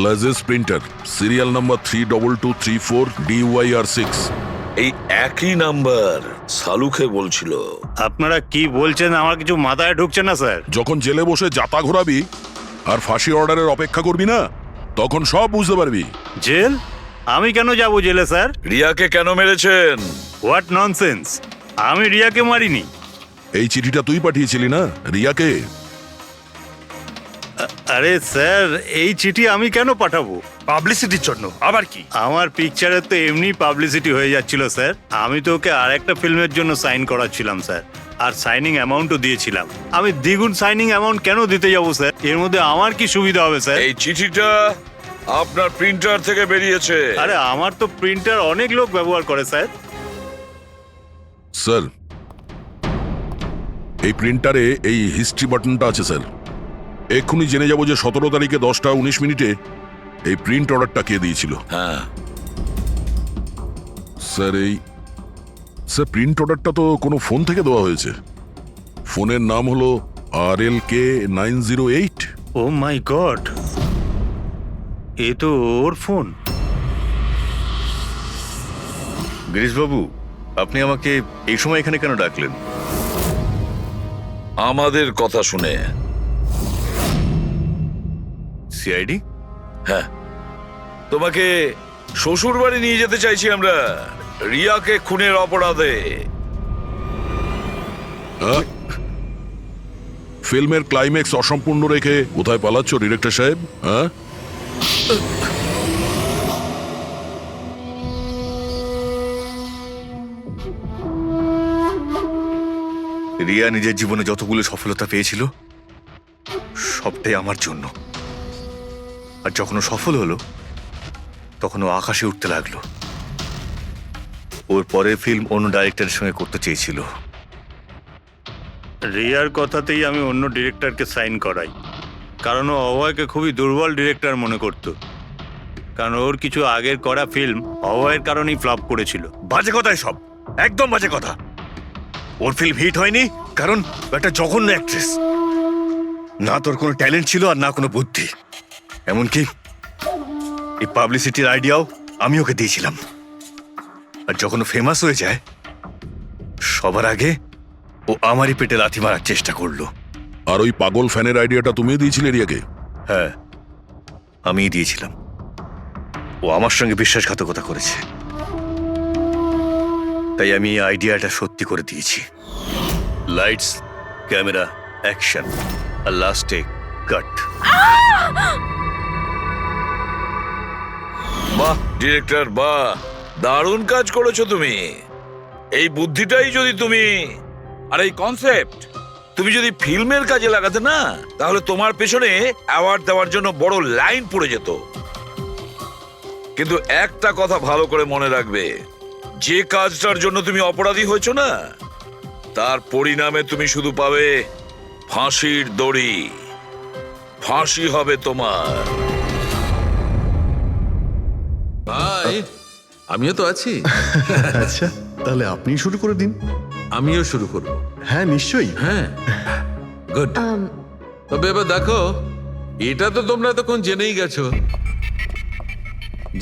লাজেস প্রিন্টার, সিরিয়াল নাম্বার 32234DYR6। এই একই নাম্বার সালুকে বলছিল। আপনারা কি বলছেন আমার কিছু মাথায় ঢুকছে না স্যার। যখন জেলে বসে জাতা ঘোরাবি আর ফাঁসি অর্ডারের অপেক্ষা করবি না, তখন সব বুঝতে পারবি। জেল? আমি কেন যাব জেলে স্যার? রিয়াকে কেন মেরেছেন? What nonsense! আমি রিয়াকে মারিনি। এই চিঠিটা তুই পাঠিয়েছিলি না রিয়াকে? আরে স্যার, এই চিঠি আমি কেন পাঠাবো? পাবলিসিটির জন্য আবার কি? আমার পিকচারের তো এমনি পাবলিসিটি হয়ে যাচ্ছিল স্যার। আমি তো ওকে আর একটা ফিল্মের জন্য সাইন করাচ্ছিলাম স্যার, আর সাইনিং অ্যামাউন্টও দিয়েছিলাম। আমি দ্বিগুণ সাইনিং অ্যামাউন্ট কেন দিতে যাবো স্যার? এর মধ্যে আমার কি সুবিধা হবে স্যার? এই চিঠিটা আপনার প্রিন্টার থেকে বেরিয়েছে। আরে আমার তো প্রিন্টার অনেক লোক ব্যবহার করে স্যার। স্যার, এই প্রিন্টারে এই হিস্ট্রি বাটনটা আছে স্যার। এক্ষুনি জেনে যাব যে 17 তারিখে 10:19 এই প্রিন্ট অর্ডারটা কে দিয়েছিল। হ্যাঁ স্যার, প্রিন্ট অর্ডারটা তো কোনো ফোন থেকে দেওয়া হয়েছে। ফোনের নাম হলো RLK908। ও মাই গড, এ তো ওর ফোন। গিরিশ বাবু, আপনি আমাকে এই সময় এখানে কেন ডাকলেন? আমাদের কথা শুনে। সিআইডি? হ্যাঁ, তোমাকে শ্বশুর বাড়ি নিয়ে যেতে চাইছি আমরা, রিয়াকে খুনের অপরাধে। ফিল্মের ক্লাইম্যাক্স অসম্পূর্ণ রেখে কোথায় পালাচ্ছ ডিরেক্টর সাহেব? হ্যাঁ, রিয়া নিজের জীবনে যতগুলো সফলতা পেয়েছিল সবটাই আমার জন্য। আর যখন ও সফল হলো তখন ও আকাশে উঠতে লাগলো। ওর পরের ফিল্ম অন্য ডাইরেক্টরের সঙ্গে করতে চেয়েছিল। রিয়ার কথাতেই আমি অন্য ডিরেক্টরকে সাইন করাই, কারণ ও অভয়কে খুবই দুর্বল ডিরেক্টর মনে করত, কারণ ওর কিছু আগের করা ফিল্ম অভয়ের কারণেই ফ্লপ করেছিল। বাজে কথা সব, একদম বাজে কথা। ওর ফিল্ম হিট হয়নি কারণ ও একটা জঘন্য অ্যাক্ট্রেস। না তোর কোনো ট্যালেন্ট ছিল আর না কোনো বুদ্ধি। এমনকি এই পাবলিসিটির আইডিয়াও আমি ওকে দিয়েছিলাম। আর যখন ও ফেমাস হয়ে যায় সবার আগে ও আমারই পেটে লাথি মারার চেষ্টা করলো। আর ওই পাগল ফ্যানের আইডিয়াটা তুমিও দিয়েছিলে রিয়াকে? হ্যাঁ, আমিই দিয়েছিলাম। ও আমার সঙ্গে বিশ্বাসঘাতকতা করেছে, তাই আমি এই আইডিয়াটা সত্যি করে দিয়েছি। লাইটস, ক্যামেরা, অ্যাকশন, আর লাস্টে কাট। বাহ ডিরেক্টর, বাহ, দারুণ কাজ করেছো তুমি। এই বুদ্ধিটাই যদি তুমি আর এই কনসেপ্ট তুমি যদি ফিল্মের কাজে লাগাতে না, তাহলে তোমার পেছনে অ্যাওয়ার্ড দেওয়ার জন্য বড় লাইন পড়ে যেত। কিন্তু একটা কথা ভালো করে মনে রাখবে, যে কাজটার জন্য তুমি অপরাধী হয়েছো না, তার পরিণামে তুমি শুধু পাবে ফাঁসির দড়ি। ফাঁসি হবে তোমার। ভাই, আমিও তো আছি। আচ্ছা, তাহলে আপনি শুরু করে দিন। আমিও শুরু করব। হ্যাঁ, নিশ্চয়ই। হ্যাঁ, গুড। তবে এবার দেখো, এটা তো তোমরা তখন জেনেই গেছো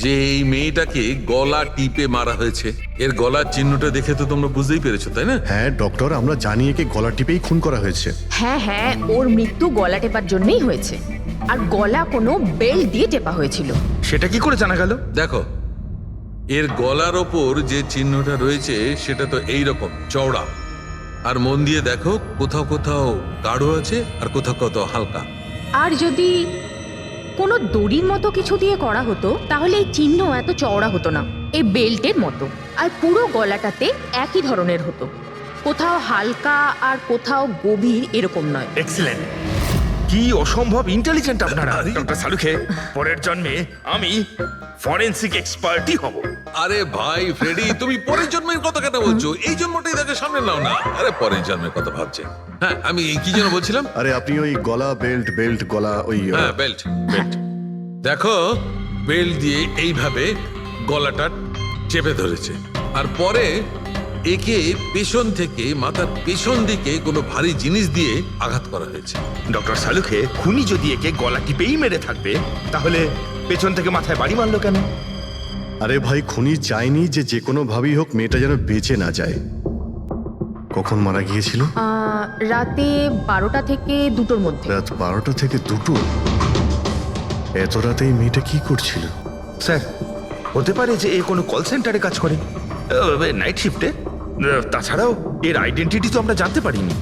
যে এই মেয়েটাকে গলা টিপে মারা হয়েছে। এর গলার চিহ্নটা দেখে তো তোমরা বুঝতেই পেরেছো, তাই না? হ্যাঁ ডক্টর, আমরা জানি একে গলা টিপেই খুন করা হয়েছে। হ্যাঁ হ্যাঁ, ওর মৃত্যু গলা টেপার জন্যই হয়েছে। আর গলা কোনো বেল্ট দিয়ে টেপা হয়েছিল। সেটা কি করে জানা গেল? দেখো, এর গলার ওপর যে চিহ্নটা রয়েছে সেটা তো এই রকম চওড়া। আর মন দিয়ে দেখো, কোথাও কোথাও গাঢ় আছে আর কোথাও কোথাও হালকা। আর যদি কোনো দড়ির মতো কিছু দিয়ে করা হতো তাহলে এই চিহ্ন এত চওড়া হতো না, এই বেল্টের মতো। আর পুরো গলাটাতে একই ধরনের হতো, কোথাও হালকা আর কোথাও গভীর, এরকম নয়। এক্সিলেন্ট! কি অসম্ভব ইন্টেলিজেন্ট আপনারা। ডক্টর সালুখে, পরের জন্মে আমি ফরেনসিক এক্সপার্টই হব। আরে ভাই ফ্রেডি, তুমি পরের জন্মের কথা কেন বলছো? এই জন্মটাই তাকে সামনে নাও না। আরে পরের জন্মের কথা ভাবছে। হ্যাঁ, আমি কি যেন বলছিলাম? আরে আপনি ওই গলা, বেল্ট, বেল্ট, গলা, ওই হ্যাঁ, বেল্ট, বেল্ট। দেখো, বেল্ট দিয়ে এইভাবে গলাটা চেপে ধরেছে, আর পরে একে পেছন থেকে মাথার পেছন দিকে কোনো ভারী জিনিস দিয়ে আঘাত করা হয়েছে। ডক্টর সালুখে, খুনি যদি একে গলা টিপেই মেরে থাকবে, তাহলে পেছন থেকে মাথায় বাড়ি মারলো কেন? আরে ভাই, খুনি চাইনি যে কোনো ভাবেই হোক মেয়েটা যেন বেঁচে না যায়। কখন মারা গিয়েছিল? রাতে 12টা থেকে 2টোর মধ্যে। রাত 12টা থেকে 2টো? এত রাতে এই মেয়েটা কি করছিল? স্যার, হতে পারে যে এ কোনো কল সেন্টারে কাজ করে, নাইট শিফটে। তাছাড়াও এর আইডেন্টিটি তো আমরা জানতে পারিনি।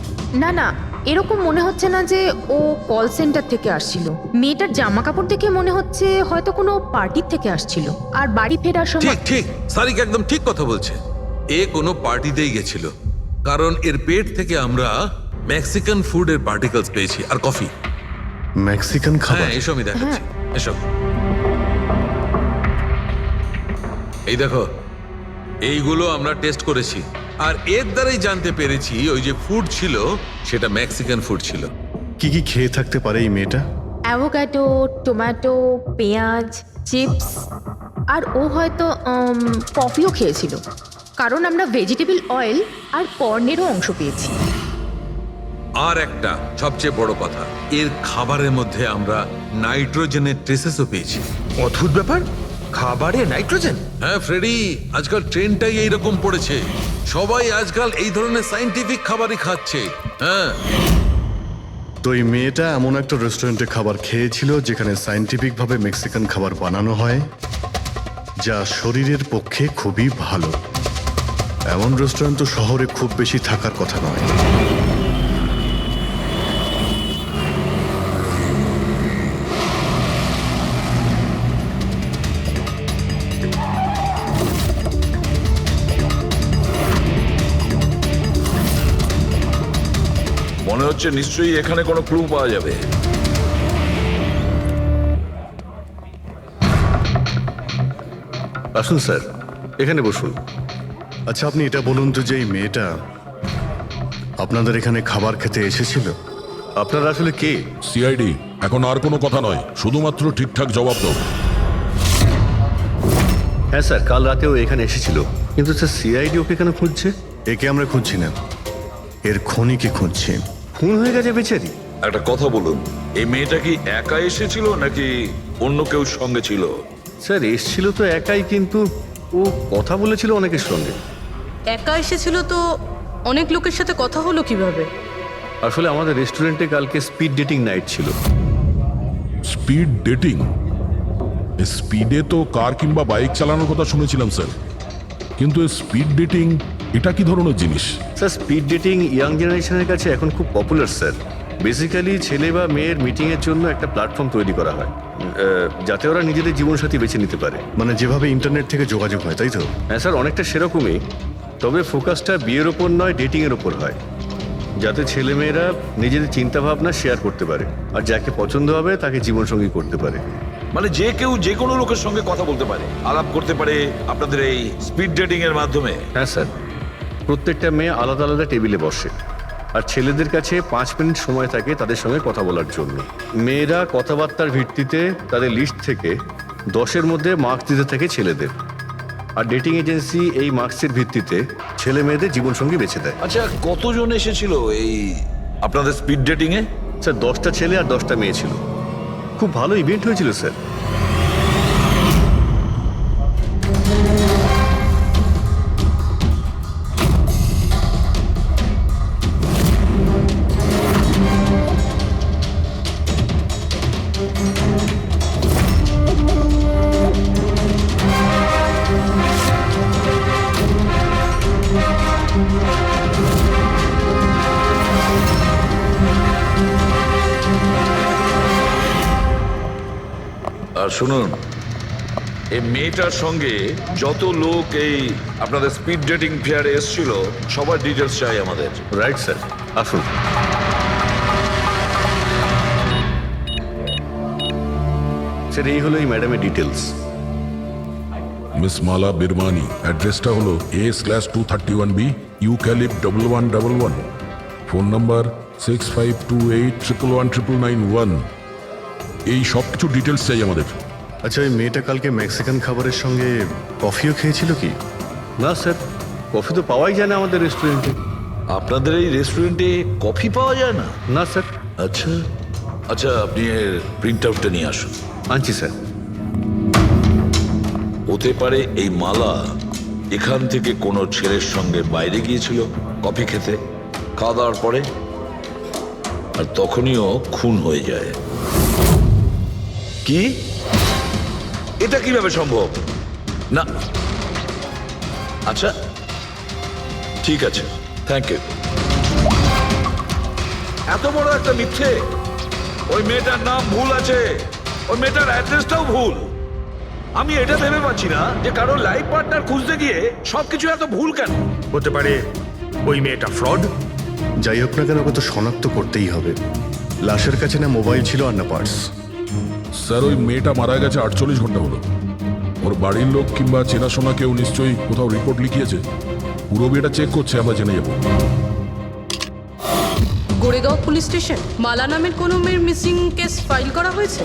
না না, এরকম মনে হচ্ছে না যে ও কল সেন্টার থেকে আসছিল। মেয়েটার জামা কাপড় দেখে মনে হচ্ছে হয়তো কোনো পার্টির থেকে আসছিল। আর বাড়ি ফেরার সময়। ঠিক ঠিক, সারিক একদম ঠিক কথা বলছে। এ কোনো পার্টিতেই গেছিল, কারণ এর পেট থেকে আমরা মেক্সিকান ফুডের পার্টিকেলস পেয়েছি আর কফি। মেক্সিকান খাবার? হ্যাঁ, এসবই দেখাচ্ছি, এসব। এই দেখো, এইগুলো আমরা টেস্ট করেছি, আর এর দ্বারাই জানতে পেরেছি ওই যে ফুড ছিল সেটা মেক্সিকান ফুড ছিল। কি কি খেয়ে থাকতে পারে এই মেয়েটা? অ্যাভোকাডো, টমেটো, পেঁয়াজ, চিপস, আর ও হয়তো কফিও খেয়েছিল, কারণ আমরা ভেজিটেবল অয়েল আর কর্নেরও অংশ পেয়েছি। আর একটা সবচেয়ে বড় কথা, এর খাবারের মধ্যে আমরা নাইট্রোজেনের ট্রেসেসও পেয়েছি। অদ্ভুত ব্যাপার, খাবারে নাইট্রোজেন? হ্যাঁ ফ্রেডি, আজকাল ট্রেন্ডটাই এইরকম পড়েছে। সবাই আজকাল এই ধরনের সায়েন্টিফিক খাবারই খাচ্ছে। হ্যাঁ, তো এই মেয়েটা এমন একটা রেস্টুরেন্টে খাবার খেয়েছিল যেখানে সায়েন্টিফিক ভাবে মেক্সিকান খাবার বানানো হয়, যা শরীরের পক্ষে খুবই ভালো। এমন রেস্টুরেন্ট তো শহরে খুব বেশি থাকার কথা নয়। হচ্ছে নিশ্চয়ই এখানে কোনো ক্লু পাওয়া যাবে। আসুন স্যার, এখানে বসুন। আচ্ছা, আপনি এটা বলুন তো যে এই মেয়েটা আপনাদের এখানে খাবার খেতে এসেছিল, আপনারা আসলে কে? সিআইডি, এখন আর কোনো কথা নয়, শুধুমাত্র ঠিকঠাক জবাব দাও। হ্যাঁ স্যার, কাল রাতেও এখানে এসেছিল, কিন্তু স্যার সিআইডি ওকে কেন খুঁজছে? একে আমরা খুঁজছি না, এর খনিকে খুঁজছি। খুন হয়ে গেছে বেচারি। একটা কথা বলুন, এই মেয়েটা কি একা এসেছিল নাকি অন্য কেউ সঙ্গে ছিল? স্যার এসেছিল তো একাই, কিন্তু ও কথা বলেছিল অনেকের সঙ্গে। একা এসেছিল তো অনেক লোকের সাথে কথা হলো কিভাবে? আসলে আমাদের রেস্টুরেন্টে কালকে স্পিড ডেটিং নাইট ছিল। Speed dating? স্পিডে তো কার কিংবা বাইক চালানোর কথা শুনেছিলাম স্যার, কিন্তু স্পিড ডেটিং এটা কি ধরনের জিনিস? স্যার স্পিড ডেটিং ইয়াং জেনারেশনের কাছে এখন খুব পপুলার স্যার। বেসিক্যালি ছেলে বা মেয়ের মিটিংয়ের জন্য একটা প্ল্যাটফর্ম তৈরি করা হয়, যাতে ওরা নিজেদের জীবনসাথী বেছে নিতে পারে। মানে যেভাবে ইন্টারনেট থেকে যোগাযোগ হয়, তাই তো? হ্যাঁ স্যার, অনেকটা সেরকমই, তবে ফোকাসটা বিয়ের ওপর নয়, ডেটিংয়ের ওপর হয়, যাতে ছেলেমেয়েরা নিজেদের চিন্তাভাবনা শেয়ার করতে পারে আর যাকে পছন্দ হবে তাকে জীবনসঙ্গী করতে পারে। মানে যে কেউ যে কোনো লোকের সঙ্গে কথা বলতে পারে, আলাপ করতে পারে আপনাদের এই স্পিড ডেটিং এর মাধ্যমে? হ্যাঁ স্যার, প্রত্যেকটা মেয়ে আলাদা আলাদা টেবিলে বসে, আর ছেলেদের কাছে 5 মিনিট সময় থাকে তাদের সঙ্গে কথা বলার জন্য। মেয়েরা কথাবার্তার ভিত্তিতে তাদের লিস্ট থেকে 10-এর মধ্যে মার্কস দিতে থাকে ছেলেদের, আর ডেটিং এজেন্সি এই মার্কসের ভিত্তিতে ছেলে মেয়েদের জীবনসঙ্গী বেছে দেয়। আচ্ছা, কতজন এসেছিল এই আপনাদের স্পিড ডেটিং এ? স্যার 10টা ছেলে আর 10টা মেয়ে ছিল। খুব ভালো ইভেন্ট হয়েছিল স্যার। আর শুনুন, এই মেয়েটার সঙ্গে যত লোক এই আপনাদের স্পিড ডেটিং ফেয়ারে এসেছিল সবার ডিটেলস চাই আমাদের। রাইট স্যার, আসুন। স্যার এই হলো এই ম্যাডামের ডিটেলস। মিস মালা বিরমানি, অ্যাড্রেসটা হলো A/231B ইউক্যালিপ 1111, ফোন নাম্বার 6528119991। এই সব কিছু ডিটেলস চাই আমাদের। আচ্ছা, এই মেয়েটা কালকে মেক্সিকান খাবারের সঙ্গে কফিও খেয়েছিল কি? না স্যার, কফি তো পাওয়াই যায় না আমাদের রেস্টুরেন্টে। আপনাদের এই রেস্টুরেন্টে কফি পাওয়া যায় না? না স্যার। আচ্ছা আচ্ছা, আপনি এর প্রিন্ট আউটটা নিয়ে আসুন। আনছি স্যার। হতে পারে এই মালা এখান থেকে কোনো ছেলের সঙ্গে বাইরে গিয়েছিল কফি খেতে, খাওয়া দাওয়ার পরে, আর তখনইও খুন হয়ে যায়। কি? এটা কিভাবে সম্ভব? না, আচ্ছা ঠিক আছে, থ্যাংক ইউ। এত বড় একটা মিথ্যে! ওই মেয়েটার নাম ভুল আছে, ওই মেয়েটার অ্যাড্রেসটাও ভুল। আমি এটা ভেবে পাচ্ছি না যে কারো লাইফ পার্টনার খুঁজতে গিয়ে সবকিছু এত ভুল কেন হতে পারে। ওই মেয়েটা ফ্রড। যাই হোক না কেন, ওকে তো শনাক্ত করতেই হবে। লাশের কাছে না মোবাইল ছিল আর না পার্স। স্যার ওই মেয়েটা মারা গেছে 48 ঘন্টা হলো। ওর বাড়ির লোক কিংবা চেনাশোনা কেউ নিশ্চয়ই কোথাও রিপোর্ট লিখিয়েছে। পুরো বিয়েটা চেক করছে, আমরা জেনে যাবো। গোরেগাঁও পুলিশ স্টেশন মালা নামের কোনো মেয়ের মিসিং কেস ফাইল করা হয়েছে?